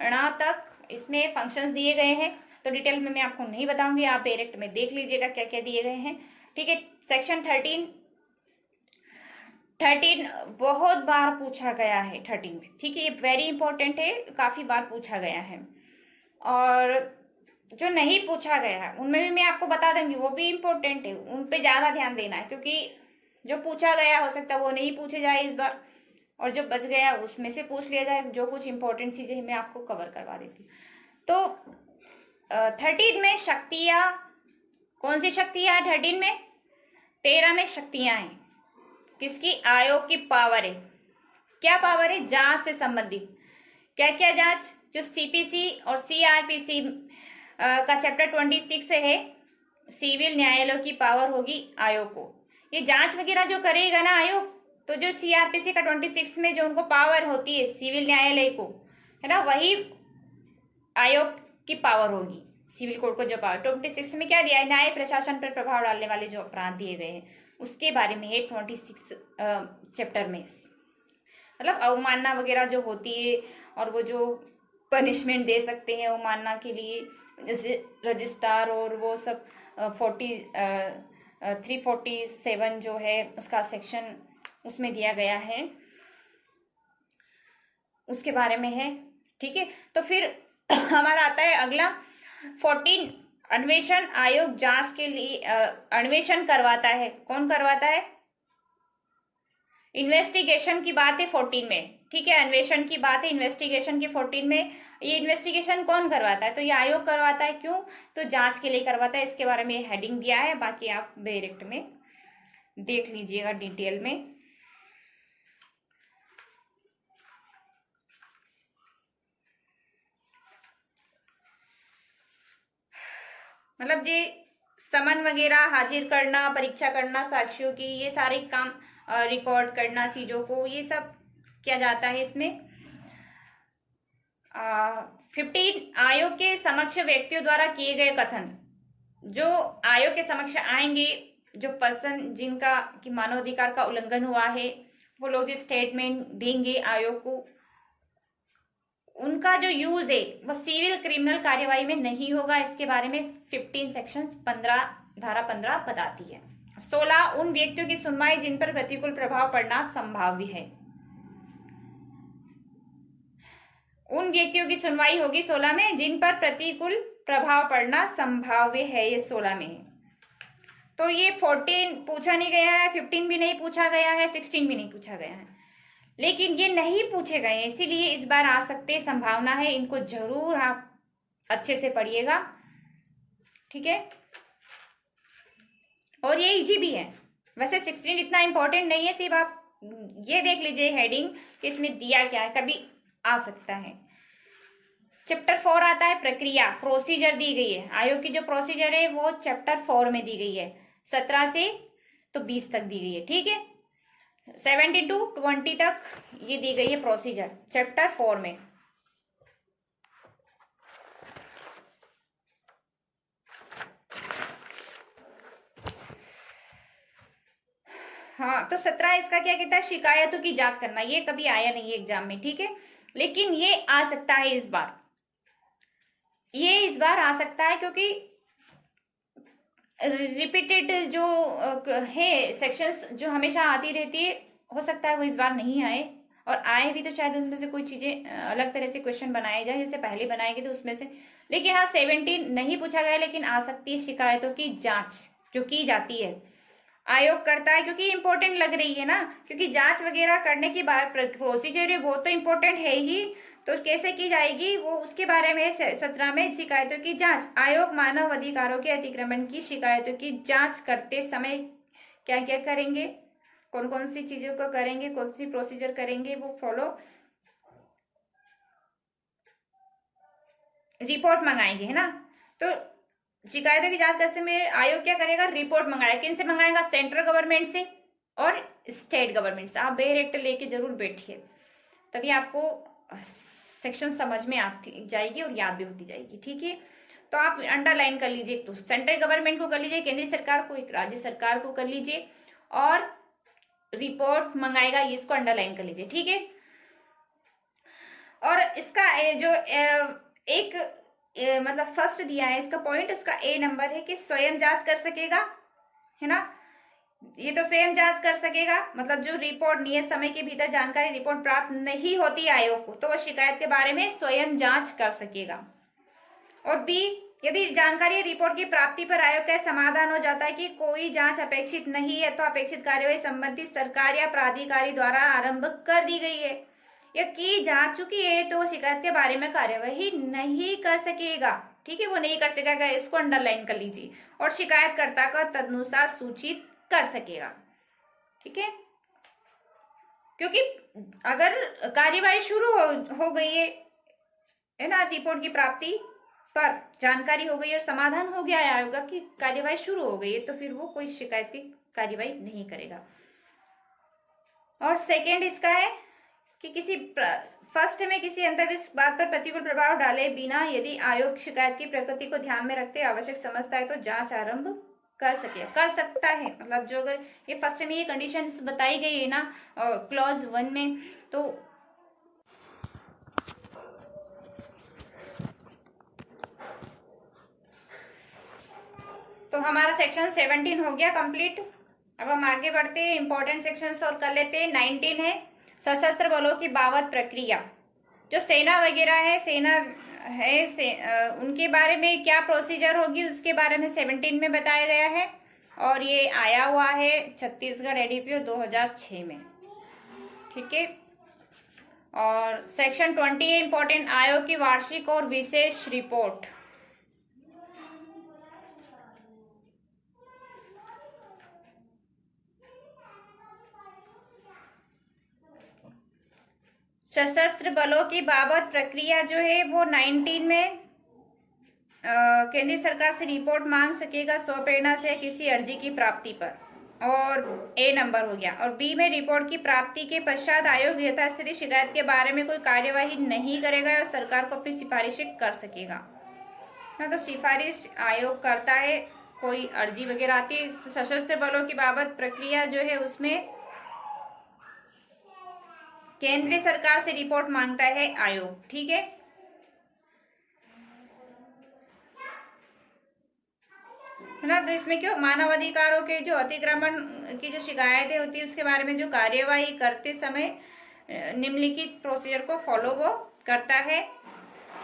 ण तक इसमें फंक्शंस दिए गए हैं। तो डिटेल में मैं आपको नहीं बताऊंगी, आप डायरेक्ट में देख लीजिएगा क्या क्या दिए गए हैं। ठीक है, सेक्शन 13 बहुत बार पूछा गया है 13 में। ठीक है, ये वेरी इंपॉर्टेंट है, काफी बार पूछा गया है। और जो नहीं पूछा गया है उनमें भी मैं आपको बता दूंगी, वो भी इम्पोर्टेंट है, उन पे ज्यादा ध्यान देना है, क्योंकि जो पूछा गया हो सकता है वो नहीं पूछे जाए इस बार, और जो बच गया उसमें से पूछ लिया जाए। जो कुछ इंपॉर्टेंट चीजें मैं आपको कवर करवा देती हूँ। तो 13 में शक्तियां, कौन सी शक्तियां? 13 में 13 में शक्तियां हैं किसकी? आयोग की पावर है। क्या पावर है? जांच से संबंधित। क्या क्या जांच? जो सीपीसी और सीआरपीसी का चैप्टर 26 है, सिविल न्यायालय की पावर होगी आयोग को। ये जांच वगैरह जो करेगा ना आयोग, तो जो सीआरपीसी का 26 में जो उनको पावर होती है सिविल न्यायालय को, है ना, वही आयोग की पावर होगी। सिविल कोर्ट को जो पावर 26 में क्या दिया है? न्याय प्रशासन पर प्रभाव डालने वाले जो अपराध दिए गए हैं उसके बारे में है 26 चैप्टर में। मतलब अवमानना वगैरह जो होती है और वो जो पनिशमेंट दे सकते हैं अवमानना के लिए, जैसे रजिस्ट्रार और वो सब 347 जो है उसका सेक्शन उसमें दिया गया है, उसके बारे में है। ठीक है, तो फिर हमारा आता है अगला 14 अन्वेषण आयोग जांच के लिए अन्वेषण करवाता है। कौन करवाता है? इन्वेस्टिगेशन की बात है 14 में। ठीक है, अन्वेषण की बात है इन्वेस्टिगेशन की 14 में। ये इन्वेस्टिगेशन कौन करवाता है? तो ये आयोग करवाता है। क्यों? तो जांच के लिए करवाता है। इसके बारे में हेडिंग दिया है, बाकी आप डायरेक्ट में देख लीजिएगा डिटेल में। मतलब ये समन वगैरह हाजिर करना, परीक्षा करना साक्ष्यों की, ये सारे काम रिकॉर्ड करना चीजों को, ये सब किया जाता है इसमें। 15 आयोग के समक्ष व्यक्तियों द्वारा किए गए कथन, जो आयोग के समक्ष आएंगे, जो पर्सन जिनका कि मानवाधिकार का उल्लंघन हुआ है, वो लोग जो स्टेटमेंट देंगे आयोग को, उनका जो यूज है वो सिविल क्रिमिनल कार्यवाही में नहीं होगा। इसके बारे में 15 सेक्शन 15 धारा 15 बताती है। 16 उन व्यक्तियों की सुनवाई जिन पर प्रतिकूल प्रभाव पड़ना संभाव्य है। उन व्यक्तियों की सुनवाई होगी 16 में जिन पर प्रतिकूल प्रभाव पड़ना संभाव्य है, ये 16 में है। तो ये 14 पूछा नहीं गया है, 15 भी नहीं पूछा गया है, 16 भी नहीं पूछा गया है, लेकिन ये नहीं पूछे गए हैं, इसीलिए इस बार आ सकते संभावना है। इनको जरूर आप अच्छे से पढ़िएगा, ठीक है। और ये इजी भी है। वैसे 16 इतना इंपॉर्टेंट नहीं है, सिर्फ आप ये देख लीजिए हेडिंग कि इसमें दिया क्या है, कभी आ सकता है। चैप्टर 4 आता है प्रक्रिया, प्रोसीजर दी गई है। आयोग की जो प्रोसीजर है वो चैप्टर 4 में दी गई है, 17 से तो 20 तक दी गई है, ठीक है। 17 to 20 तक ये दी गई है प्रोसीजर चैप्टर 4 में। हाँ, तो 17 इसका क्या कहता है, शिकायतों की जांच करना। ये कभी आया नहीं है एग्जाम में, ठीक है, लेकिन ये आ सकता है इस बार। ये इस बार आ सकता है क्योंकि रिपीटेड जो है सेक्शंस जो हमेशा आती रहती है, हो सकता है वो इस बार नहीं आए, और आए भी तो शायद उनमें से कोई चीजें अलग तरह से क्वेश्चन बनाए जाए, जैसे पहले बनाए गए थे उसमें से। लेकिन हाँ, 17 नहीं पूछा गया, लेकिन आ सकती है शिकायतों की जांच जो की जाती है, आयोग करता है, क्योंकि इंपॉर्टेंट लग रही है ना, क्योंकि जांच वगैरह करने की बात प्रोसीजर है वो तो इम्पोर्टेंट है ही। तो कैसे की जाएगी वो, उसके बारे में 17 में शिकायतों की जांच। आयोग मानव अधिकारों के अतिक्रमण की शिकायतों की जांच करते समय क्या क्या करेंगे, कौन कौन सी चीजों को करेंगे, कौन सी प्रोसीजर करेंगे, वो फॉलो। रिपोर्ट मंगाएंगे, है ना। तो शिकायतों की जांच करते समय आयोग क्या करेगा, रिपोर्ट मंगाएगा। किन से मंगाएगा, सेंट्रल गवर्नमेंट से और स्टेट गवर्नमेंट से। आप बेयर एक्ट लेके जरूर बैठिए, तभी आपको सेक्शन समझ में आती जाएगी और याद भी होती जाएगी, ठीक है। तो आप अंडरलाइन कर लीजिए, तो सेंट्रल गवर्नमेंट को कर लीजिए, केंद्रीय सरकार को, एक राज्य सरकार को कर लीजिए, और रिपोर्ट मंगाएगा, इसको अंडरलाइन कर लीजिए, ठीक है। और इसका जो एक मतलब फर्स्ट दिया है इसका पॉइंट, इसका ए नंबर है कि स्वयं जांच कर सकेगा, है ना। ये तो स्वयं जांच कर सकेगा, मतलब जो रिपोर्ट नियत समय के भीतर जानकारी रिपोर्ट प्राप्त नहीं होती आयोग को, तो वह शिकायत के बारे में स्वयं जांच कर सकेगा। और बी, यदि जानकारी रिपोर्ट की प्राप्ति पर आयोग का समाधान हो जाता है कि कोई जांच अपेक्षित नहीं है, तो अपेक्षित कार्यवाही संबंधित सरकार या प्राधिकारी द्वारा आरंभ कर दी गई है या की जा चुकी है, तो शिकायत के बारे में कार्यवाही नहीं कर सकेगा, ठीक है, वो नहीं कर सकेगा, इसको अंडरलाइन कर लीजिए। और शिकायतकर्ता को तदनुसार सूचित कर सकेगा, ठीक है। क्योंकि अगर कार्यवाही शुरू हो गई है ना, रिपोर्ट की प्राप्ति पर जानकारी हो गई और समाधान हो गया है आयोग की कार्यवाही शुरू हो गई है, तो फिर वो कोई शिकायत की कार्यवाही नहीं करेगा। और सेकेंड इसका है कि किसी फर्स्ट में किसी अंतर्गत बात पर प्रतिकूल प्रभाव डाले बिना यदि आयोग शिकायत की प्रकृति को ध्यान में रखते आवश्यक समझता है तो जांच आरंभ कर सकता है। मतलब जो अगर ये फर्स्ट में ये कंडीशंस बताई गई है ना क्लॉज 1 में, तो हमारा सेक्शन 17 हो गया कंप्लीट। अब हम आगे बढ़ते हैं, इंपॉर्टेंट सेक्शंस और कर लेते हैं। 19 है सशस्त्र बलों की बाबत प्रक्रिया। जो सेना वगैरह है, उनके बारे में क्या प्रोसीजर होगी उसके बारे में 17 में बताया गया है, और ये आया हुआ है छत्तीसगढ़ एडीपीओ 2006 में, ठीक है। और सेक्शन 20 है इंपॉर्टेंट, आयोग की वार्षिक और विशेष रिपोर्ट। सशस्त्र बलों की बाबत प्रक्रिया जो है वो 19 में केंद्रीय सरकार से रिपोर्ट मांग सकेगा स्वप्रेरणा से किसी अर्जी की प्राप्ति पर। और ए नंबर हो गया। और बी में रिपोर्ट की प्राप्ति के पश्चात आयोग यथास्थिति शिकायत के बारे में कोई कार्यवाही नहीं करेगा और सरकार को अपनी सिफारिशें कर सकेगा। ना तो सिफारिश आयोग करता है, कोई अर्जी वगैरह आती है सशस्त्र बलों की बाबत प्रक्रिया जो है उसमें केंद्रीय सरकार से रिपोर्ट मांगता है आयोग। ठीक है, ना। तो इसमें क्यों मानव अधिकारों के जो अतिक्रमण की जो शिकायतें होती है उसके बारे में जो कार्यवाही करते समय निम्नलिखित प्रोसीजर को फॉलो वो करता है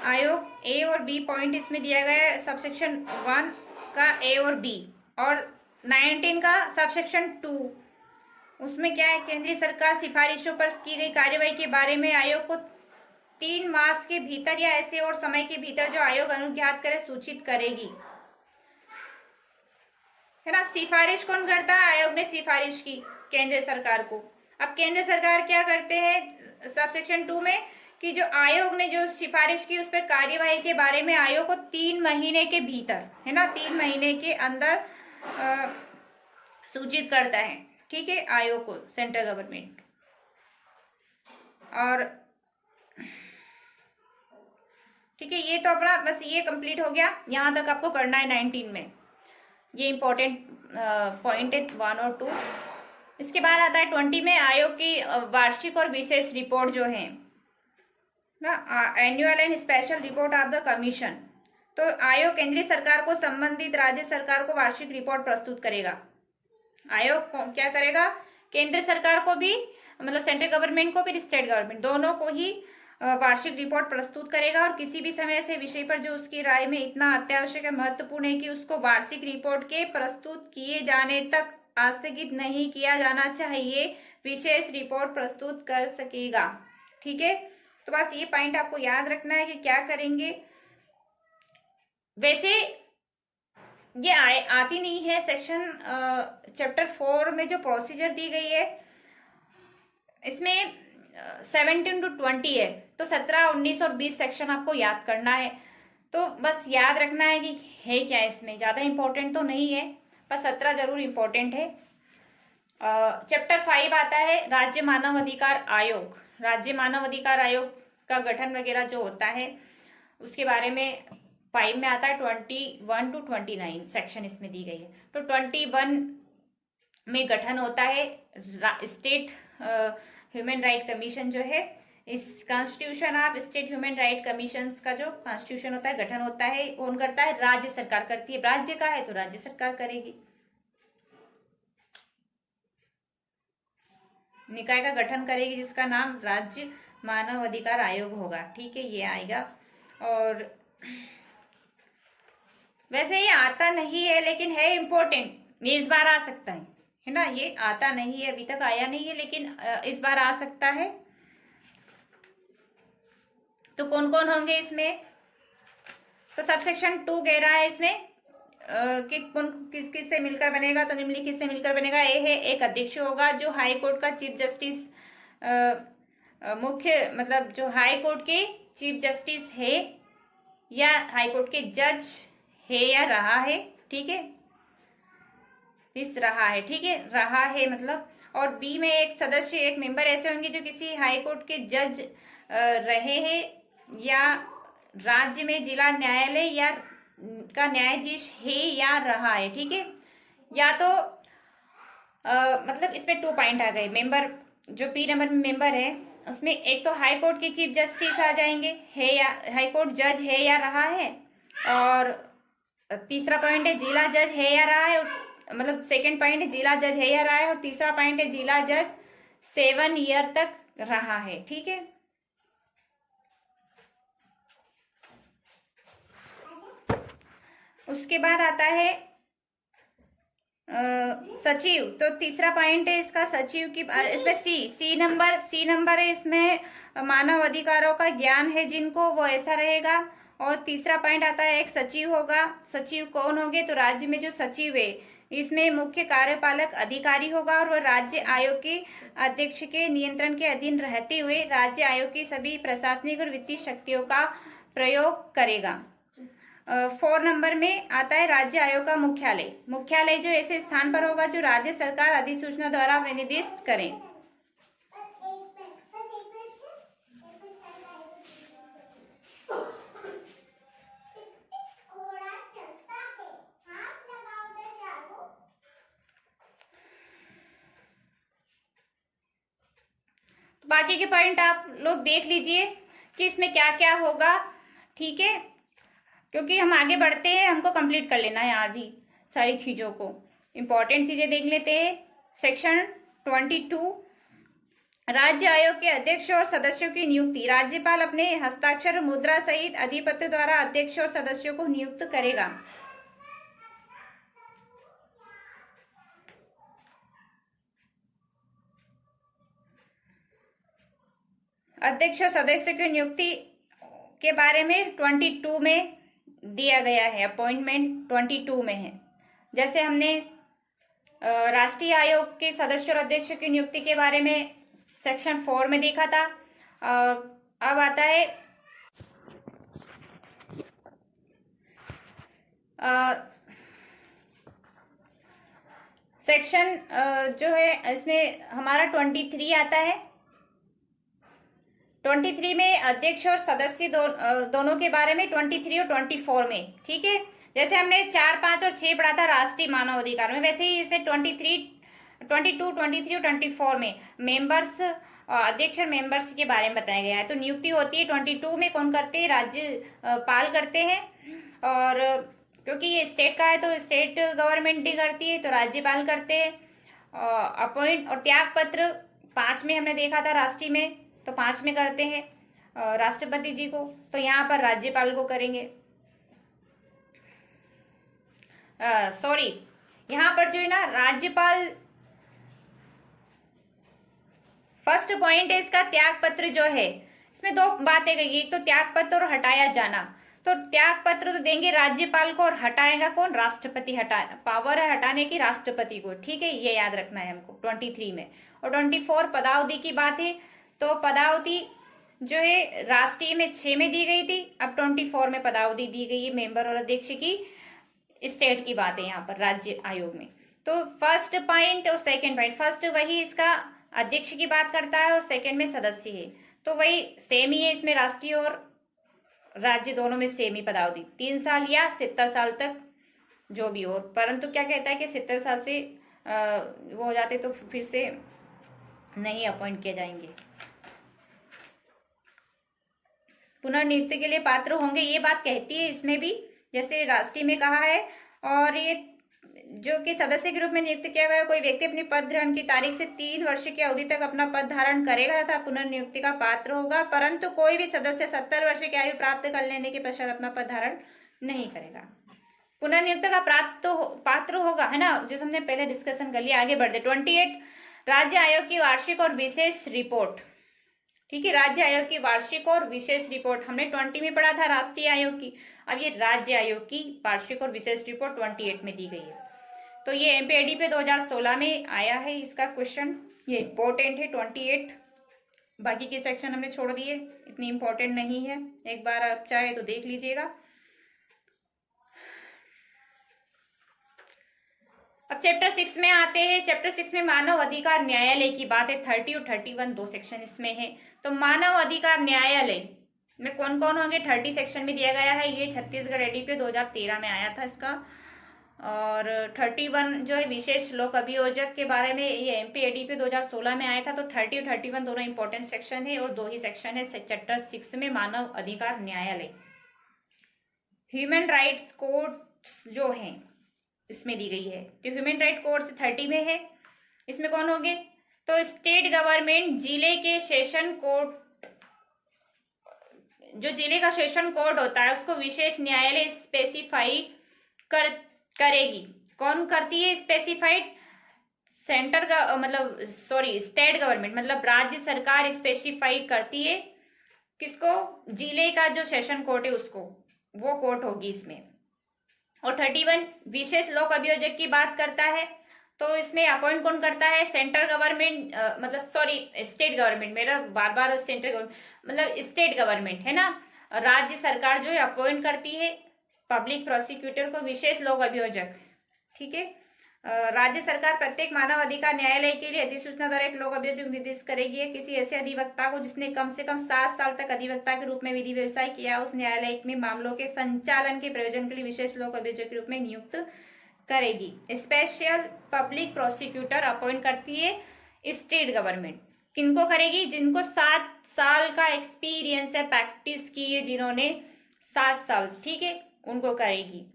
आयोग। ए और बी पॉइंट इसमें दिया गया है, सबसेक्शन 1 का ए और बी, और 19 का सबसेक्शन 2। उसमें क्या है, केंद्रीय सरकार सिफारिशों पर की गई कार्यवाही के बारे में आयोग को 3 मास के भीतर या ऐसे और समय के भीतर जो आयोग अनुज्ञात करे सूचित करेगी, है ना। सिफारिश कौन करता है, आयोग ने सिफारिश की केंद्र सरकार को। अब केंद्र सरकार क्या करते हैं सबसेक्शन 2 में कि जो आयोग ने जो सिफारिश की उस पर कार्यवाही के बारे में आयोग को 3 महीने के भीतर, है ना, 3 महीने के अंदर सूचित करता है। ठीक है, आयोग को, सेंट्रल गवर्नमेंट। और ठीक है, ये तो अपना बस ये कंप्लीट हो गया, यहां तक आपको करना है 19 में। ये इंपॉर्टेंट पॉइंट है 1 और 2। इसके बाद आता है 20 में आयोग की वार्षिक और विशेष रिपोर्ट जो है ना, annual and special report of the commission. तो आयोग केंद्रीय सरकार को संबंधित राज्य सरकार को वार्षिक रिपोर्ट प्रस्तुत करेगा। आयोग क्या करेगा, केंद्र सरकार को भी, मतलब सेंट्रल गवर्नमेंट को भी, स्टेट गवर्नमेंट दोनों को ही वार्षिक रिपोर्ट प्रस्तुत करेगा। और किसी भी समय ऐसे विषय पर जो उसकी राय में इतना अत्यावश्यक है, महत्वपूर्ण है कि उसको वार्षिक रिपोर्ट के प्रस्तुत किए जाने तक आस्थगित नहीं किया जाना चाहिए, विशेष रिपोर्ट प्रस्तुत कर सकेगा। ठीक है, तो बस ये पॉइंट आपको याद रखना है कि क्या करेंगे। वैसे ये आती नहीं है सेक्शन चैप्टर 4 में जो प्रोसीजर दी गई है इसमें 17 to 20 है, तो 17, 19 और 20 सेक्शन आपको याद करना है। तो बस याद रखना है कि है क्या, इसमें ज्यादा इंपॉर्टेंट तो नहीं है, पर 17 जरूर इंपॉर्टेंट है। चैप्टर 5 आता है राज्य मानव अधिकार आयोग। राज्य मानव अधिकार आयोग का गठन वगैरह जो होता है उसके बारे में 5 में आता है। 21 to 29 सेक्शन इसमें दी गई है। तो 21 में गठन होता है स्टेट ह्यूमन राइट कमीशन जो है, इस constitution of state human right commission का जो कॉन्स्टिट्यूशन होता है, गठन होता है, कौन करता है, राज्य सरकार करती है। राज्य का है तो राज्य सरकार करेगी। निकाय का गठन करेगी जिसका नाम राज्य मानव अधिकार आयोग होगा। ठीक है, ये आएगा। और वैसे ये आता नहीं है लेकिन है इम्पोर्टेंट, ये इस बार आ सकता है ना। ये आता नहीं है, अभी तक आया नहीं है, लेकिन इस बार आ सकता है। तो कौन कौन होंगे इसमें, तो सबसेक्शन 2 कह रहा है इसमें कि कौन किस से मिलकर बनेगा, तो निम्नलिखित से मिलकर बनेगा। ए है, एक अध्यक्ष होगा जो हाई कोर्ट का चीफ जस्टिस, मुख्य मतलब जो हाई कोर्ट के चीफ जस्टिस है या हाई कोर्ट के जज है या रहा है। ठीक है, इस रहा है, ठीक है, रहा है मतलब। और बी में एक सदस्य, एक मेंबर ऐसे होंगे जो किसी हाई कोर्ट के जज रहे हैं या राज्य में जिला न्यायालय या का न्यायाधीश है या रहा है। ठीक है, या तो मतलब इसमें 2 पॉइंट आ गए। मेंबर जो पी नंबर में मेंबर है उसमें एक तो हाई कोर्ट के चीफ जस्टिस आ जाएंगे, है या हाई कोर्ट जज है या रहा है, और तीसरा पॉइंट है जिला जज है या रहा है, मतलब सेकंड पॉइंट है जिला जज है या रहा है, और तीसरा पॉइंट है जिला जज 7 ईयर तक रहा है। ठीक है, उसके बाद आता है सचिव। तो तीसरा पॉइंट है इसका सचिव की, इसमें सी नंबर है इसमें, मानव अधिकारों का ज्ञान है जिनको, वो ऐसा रहेगा। और तीसरा पॉइंट आता है एक सचिव होगा। सचिव कौन होंगे, तो राज्य में जो सचिव है इसमें मुख्य कार्यपालक अधिकारी होगा और वह राज्य आयोग के अध्यक्ष के नियंत्रण के अधीन रहते हुए राज्य आयोग की सभी प्रशासनिक और वित्तीय शक्तियों का प्रयोग करेगा। 4 नंबर में आता है राज्य आयोग का मुख्यालय। मुख्यालय जो ऐसे स्थान पर होगा जो राज्य सरकार अधिसूचना द्वारा निर्दिष्ट करें। बाकी के पॉइंट आप लोग देख लीजिए कि इसमें क्या क्या होगा, ठीक है, क्योंकि हम आगे बढ़ते हैं, हमको कंप्लीट कर लेना है आज ही सारी चीजों को। इंपॉर्टेंट चीजें देख लेते हैं। सेक्शन 22, राज्य आयोग के अध्यक्ष और सदस्यों की नियुक्ति। राज्यपाल अपने हस्ताक्षर मुद्रा सहित अधिपत्र द्वारा अध्यक्ष और सदस्यों को नियुक्त करेगा। अध्यक्ष और सदस्य की नियुक्ति के बारे में 22 में दिया गया है, अपॉइंटमेंट 22 में है। जैसे हमने राष्ट्रीय आयोग के सदस्य और अध्यक्ष की नियुक्ति के बारे में सेक्शन 4 में देखा था। अब आता है सेक्शन जो है इसमें हमारा 23 आता है। 23 में अध्यक्ष और सदस्य दोनों के बारे में 23 और 24 में, ठीक है। जैसे हमने 4, 5 और 6 पढ़ा था राष्ट्रीय मानव अधिकार में, वैसे ही इसमें 23, 22, 23 और 24 में मेंबर्स, अध्यक्ष और मेंबर्स के बारे में बताया गया है। तो नियुक्ति होती है 22 में कौन करते हैं, राज्यपाल करते हैं, और क्योंकि ये स्टेट का है तो स्टेट गवर्नमेंट भी करती है, तो राज्यपाल करते हैं। अपॉइंट और त्याग पत्र 5 में हमने देखा था राष्ट्रीय में, तो 5 में करते हैं राष्ट्रपति जी को, तो यहाँ पर राज्यपाल को करेंगे। सॉरी, यहाँ पर जो है ना राज्यपाल, फर्स्ट पॉइंट है इसका त्याग पत्र जो है, इसमें 2 बातें गई, एक तो त्याग पत्र और हटाया जाना। तो त्याग पत्र तो देंगे राज्यपाल को और हटाएगा कौन, राष्ट्रपति। पावर है हटाने की राष्ट्रपति को, ठीक है, ये याद रखना है हमको 23 में। और 24 पदावधि की बात है, तो पदावधि जो है राष्ट्रीय में 6 में दी गई थी, अब 24 में पदावधि दी गई है मेंबर और अध्यक्ष की। स्टेट की बात है यहाँ पर राज्य आयोग में। तो फर्स्ट पॉइंट और सेकंड पॉइंट, फर्स्ट वही इसका अध्यक्ष की बात करता है और सेकंड में सदस्य है, तो वही सेम ही है इसमें, राष्ट्रीय और राज्य दोनों में सेम ही पदावधि, 3 साल या 70 साल तक जो भी हो। परंतु क्या कहता है कि 70 साल से वो हो जाते तो फिर से नहीं अपॉइंट किए जाएंगे। पुनर्नियुक्ति के लिए पात्र होंगे, ये बात कहती है इसमें भी, जैसे राष्ट्रीय में कहा है। और ये जो कि सदस्य के रूप में नियुक्त किया गया कोई व्यक्ति अपनी पद ग्रहण की तारीख से 3 वर्ष की अवधि तक अपना पद धारण करेगा तथा पुनर्नियुक्ति का पात्र होगा, परंतु कोई भी सदस्य 70 वर्ष की आयु प्राप्त कर लेने के पश्चात अपना पद धारण नहीं करेगा। पुनर्नियुक्ति का पात्र होगा, है ना, जैसे हमने पहले डिस्कशन कर लिया। आगे बढ़ते 28, राज्य आयोग की वार्षिक और विशेष रिपोर्ट, ठीक है, राज्य आयोग की वार्षिक और विशेष रिपोर्ट हमने 20 में पढ़ा था राष्ट्रीय आयोग की, अब ये राज्य आयोग की वार्षिक और विशेष रिपोर्ट 28 में दी गई है। तो ये एमपीएडी पे 2016 में आया है, इसका क्वेश्चन ये इंपॉर्टेंट है 28। बाकी के सेक्शन हमने छोड़ दिए, इतनी इंपॉर्टेंट नहीं है, एक बार आप चाहे तो देख लीजिएगा। अब चैप्टर 6 में आते हैं। चैप्टर 6 में मानव अधिकार न्यायालय की बात है, 30 और 31 2 सेक्शन इसमें है। तो मानव अधिकार न्यायालय में कौन कौन होंगे, 30 सेक्शन में दिया गया है, ये छत्तीसगढ़ एडीपी 2013 में आया था इसका। और 31 जो है विशेष लोक अभियोजक के बारे में, ये एमपी एडीपी 2016 में आया था। तो 30 और 31 दोनों इंपॉर्टेंट सेक्शन है, और 2 ही सेक्शन है चैप्टर 6 में, मानव अधिकार न्यायालय। ह्यूमन राइट्स कोर्ट्स जो है इसमें दी गई है, तो ह्यूमन राइट कोर्ट्स 30 में है। इसमें कौन होंगे, तो स्टेट गवर्नमेंट जिले के सेशन कोर्ट, जो जिले का सेशन कोर्ट होता है उसको विशेष न्यायालय स्पेसिफाई करेगी। कौन करती है स्पेसिफाइड, सेंटर का मतलब सॉरी स्टेट गवर्नमेंट, मतलब राज्य सरकार स्पेसिफाई करती है किसको, जिले का जो सेशन कोर्ट है उसको, वो कोर्ट होगी इसमें। और 31 विशेष लोक अभियोजक की बात करता है, तो इसमें अपॉइंट कौन करता है, सेंट्रल गवर्नमेंट, मतलब सॉरी स्टेट गवर्नमेंट, मेरा बार बार सेंट्रल गवर्नमेंट मतलब स्टेट गवर्नमेंट है ना, राज्य सरकार जो है अपॉइंट करती है पब्लिक प्रोसिक्यूटर को विशेष लोक अभियोजक, ठीक है। राज्य सरकार प्रत्येक मानव अधिकार न्यायालय के लिए अधिसूचना द्वारा एक लोक अभियोजक निर्दिष्ट करेगी। किसी ऐसे अधिवक्ता को जिसने कम से कम 7 साल तक अधिवक्ता के रूप में विधि व्यवसाय किया, उस न्यायालय में मामलों के संचालन के प्रयोजन के लिए विशेष लोक अभियोजक के रूप में नियुक्त करेगी। स्पेशल पब्लिक प्रोसिक्यूटर अपॉइंट करती है स्टेट गवर्नमेंट। किनको करेगी? जिनको 7 साल का एक्सपीरियंस है, प्रैक्टिस की है जिन्होंने 7 साल, ठीक है, उनको करेगी।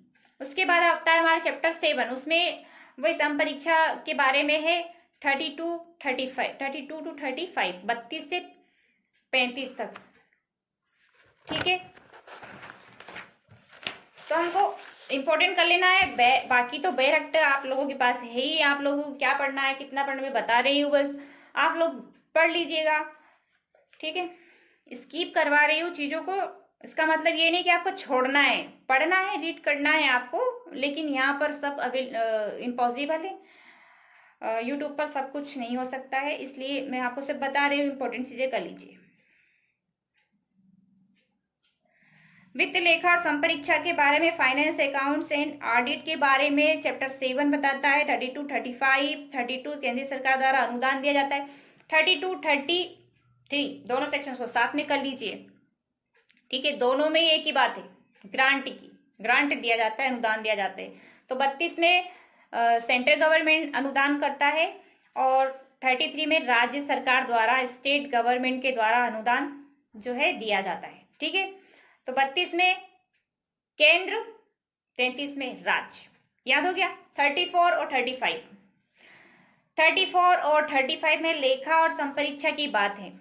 उसके बाद आता है हमारा चैप्टर 7, उसमें वही सम परीक्षा के बारे में है। 32 टू 35, 32 से 35 तक, ठीक है। तो हमको इंपॉर्टेंट कर लेना है। बाकी तो बेरक्ट आप लोगों के पास है ही, आप लोगों को क्या पढ़ना है, कितना पढ़ना मैं बता रही हूँ, बस आप लोग पढ़ लीजिएगा, ठीक है। स्किप करवा रही हूँ चीजों को, इसका मतलब ये नहीं कि आपको छोड़ना है, पढ़ना है, रीड करना है आपको, लेकिन यहाँ पर सब इम्पॉसिबल है। यूट्यूब पर सब कुछ नहीं हो सकता है, इसलिए मैं आपको सब बता रही हूँ, इंपॉर्टेंट चीजें कर लीजिए। वित्त लेखा और संपरीक्षा के बारे में, फाइनेंस अकाउंट्स एंड ऑडिट के बारे में चैप्टर 7 बताता है। 32, 35, 32 केंद्रीय सरकार द्वारा अनुदान दिया जाता है। 32, 33 दोनों सेक्शंस को साथ में कर लीजिए, ठीक है। दोनों में एक ही बात है, ग्रांट की, ग्रांट दिया जाता है, अनुदान दिया जाता है। तो 32 में सेंट्रल गवर्नमेंट अनुदान करता है और 33 में राज्य सरकार द्वारा, स्टेट गवर्नमेंट के द्वारा अनुदान जो है दिया जाता है, ठीक है। तो 32 में केंद्र, 33 में राज्य, याद हो गया। 34 और 35, 34 और 35 में लेखा और संपरीक्षा की बात है,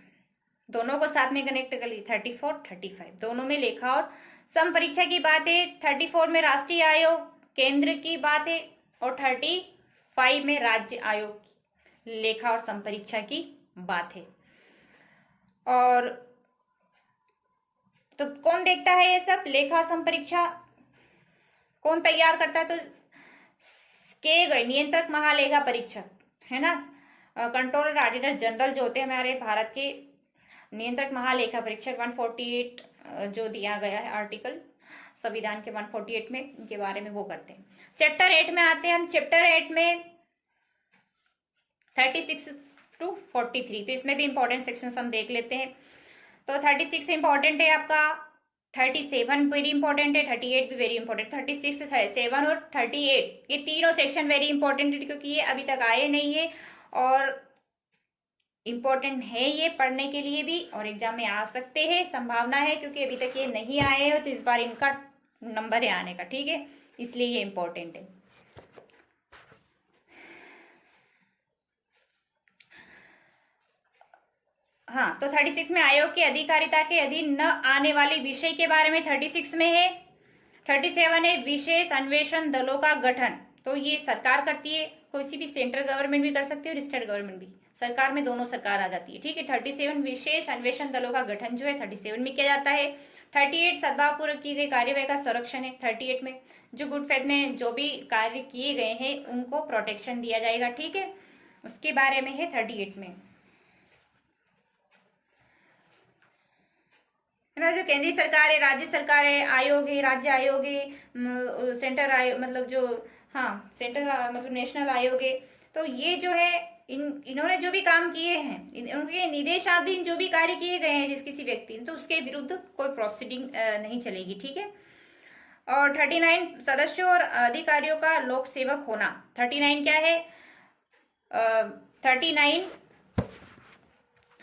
दोनों को साथ में कनेक्ट कर ली। 34, 35 दोनों में लेखा और संपरीक्षा की बात है। 34 में राष्ट्रीय आयोग केंद्र की बात है और 35 में राज्य आयोग की लेखा और संपरीक्षा की बात है। और तो कौन देखता है ये सब? लेखा और संपरीक्षा कौन तैयार करता है? तो के गए नियंत्रक महालेखा परीक्षक, है ना। कंट्रोलर ऑडिटर जनरल जो होते हैं हमारे भारत के, नियंत्रक महालेखा परीक्षक 148 जो दिया गया है आर्टिकल संविधान के 148 में, इनके बारे में वो करते हैं। चैप्टर 8 में आते हैं हम। चैप्टर 8 में 36 टू 43, तो इसमें भी इंपॉर्टेंट सेक्शन हम देख लेते हैं। तो 36 इंपॉर्टेंट है आपका, 37 वेरी इंपॉर्टेंट है, 38 भी वेरी इंपॉर्टेंट। 36, 7 और 38 ये तीनों सेक्शन वेरी इंपॉर्टेंट है, क्योंकि ये अभी तक आए नहीं है और इम्पोर्टेंट है ये पढ़ने के लिए भी, और एग्जाम में आ सकते हैं, संभावना है, क्योंकि अभी तक ये नहीं आए हो तो इस बार इनका नंबर है आने का, ठीक है, इसलिए ये इम्पोर्टेंट है। हाँ, तो 36 में आयोग की अधिकारिता के अधीन न आने वाले विषय के बारे में 36 में है। 37 है विशेष अन्वेषण दलों का गठन, तो ये सरकार करती है, कोई सी भी सेंट्रल गवर्नमेंट भी कर सकती है और स्टेट गवर्नमेंट भी, सरकार में दोनों सरकार आ जाती है, ठीक है। 37 विशेष अन्वेषण दलों का गठन जो है 37 में किया जाता है। 38 सद्भावपूर्वक की गई कार्यवाही का संरक्षण है। 38 में जो गुड फेथ में जो भी कार्य किए गए हैं उनको प्रोटेक्शन दिया जाएगा, ठीक है, उसके बारे में है 38 में, है ना। जो केंद्रीय सरकार है, राज्य सरकार है, आयोग है, राज्य आयोग है, सेंटर आयोग मतलब जो, हाँ सेंटर मतलब नेशनल आयोग है, तो ये जो है इन्होंने जो भी काम किए हैं, उनके निर्देशाधीन जो भी कार्य किए गए हैं जिस किसी व्यक्ति ने, तो उसके विरुद्ध कोई प्रोसीडिंग नहीं चलेगी, ठीक है। और 39 सदस्यों और अधिकारियों का लोक सेवक होना। 39 क्या है? 39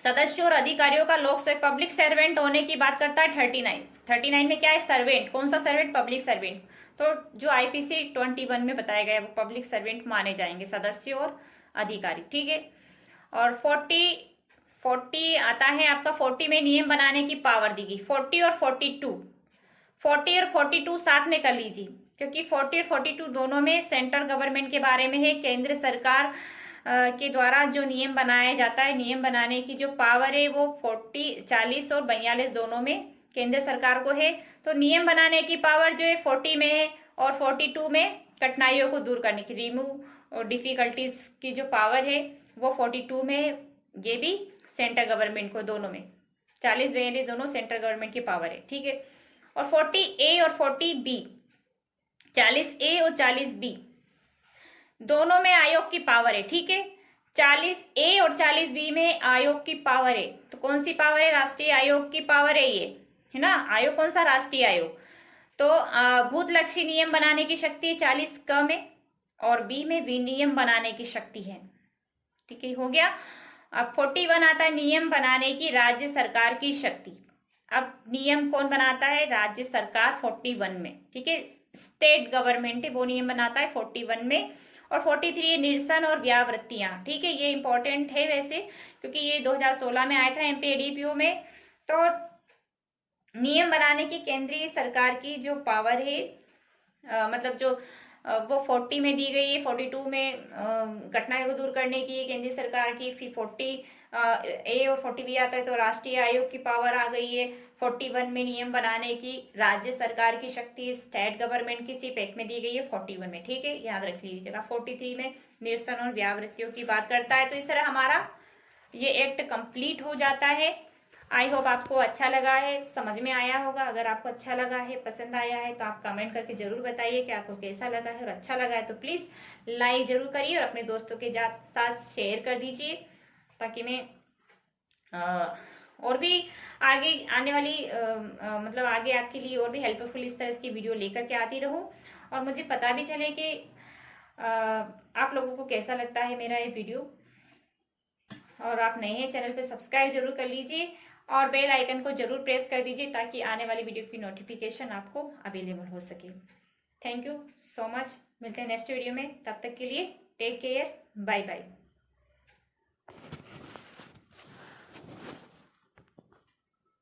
सदस्यों और अधिकारियों का लोक सेवक, पब्लिक सर्वेंट होने की बात करता है 39 में क्या है? सर्वेंट। कौन सा सर्वेंट? Public servant. तो जो IPC 21 में बताया गया है वो पब्लिक सर्वेंट माने जाएंगे, सदस्य और अधिकारी, ठीक है। और 40 आता है आपका, 40 में नियम बनाने की पावर दी गई। 40 और 42 साथ में कर लीजिए, क्योंकि 40 और 42 दोनों में सेंट्रल गवर्नमेंट के बारे में है, केंद्र सरकार के द्वारा जो नियम बनाया जाता है, नियम बनाने की जो पावर है वो 40 और 42 दोनों में केंद्र सरकार को है। तो नियम बनाने की पावर जो है 40 में है, और 42 में कठिनाइयों को दूर करने की, रिमूव और डिफिकल्टीज की जो पावर है वो 42 में है। ये भी सेंट्रल गवर्नमेंट को, दोनों में 40-42 दोनों सेंट्रल गवर्नमेंट की पावर है, ठीक है। और 40A और 40B 40A और 40B दोनों में आयोग की पावर है, ठीक है। 40A और 40B में आयोग की पावर है, तो कौन सी पावर है? राष्ट्रीय आयोग की पावर है ये, है ना। आयोग कौन सा? राष्ट्रीय आयोग। तो भूतलक्षी नियम बनाने की शक्ति है 40Q में, और बी में विनियम बनाने की शक्ति है, ठीक है, हो गया। अब 41 आता है नियम बनाने की राज्य सरकार की शक्ति। अब नियम कौन बनाता है? राज्य सरकार 41 में, ठीक है, स्टेट गवर्नमेंट है वो नियम बनाता है 41 में। और 43 निरसन और व्यावृत्तियां, ठीक है, ये इंपॉर्टेंट है वैसे, क्योंकि ये 2016 में आया था एमपीएडीपीयू में। तो नियम बनाने की केंद्रीय सरकार की जो पावर है, मतलब जो वो 40 में दी गई है, 42 में घटनाएं को दूर करने की केंद्रीय सरकार की, फिर 40A और 40B आता है तो राष्ट्रीय आयोग की पावर आ गई है। 41 में नियम बनाने की राज्य सरकार की शक्ति स्टेट गवर्नमेंट की सिर्फ एक में दी गई है 41 में, ठीक है, याद रख लीजिएगा। 43 में निरसन और व्यावृत्तियों की बात करता है। तो इस तरह हमारा ये एक्ट कंप्लीट हो जाता है। आई होप आपको अच्छा लगा है, समझ में आया होगा। अगर आपको अच्छा लगा है, पसंद आया है, तो आप कमेंट करके जरूर बताइए कि आपको कैसा लगा है। और अच्छा लगा है तो प्लीज लाइक जरूर करिए और अपने दोस्तों के साथ शेयर कर दीजिए, ताकि मैं और भी आगे आने वाली मतलब आगे आपके लिए और भी हेल्पफुल इस तरह की वीडियो लेकर के आती रहूं, और मुझे पता भी चले कि आप लोगों को कैसा लगता है मेरा ये वीडियो। और आप नए हैं चैनल पे सब्सक्राइब जरूर कर लीजिए और बेल आइकन को जरूर प्रेस कर दीजिए, ताकि आने वाली वीडियो की नोटिफिकेशन आपको अवेलेबल हो सके। Thank you so much. मिलते हैं नेक्स्ट वीडियो में, तब तक के लिए टेक केयर, बाय बाय।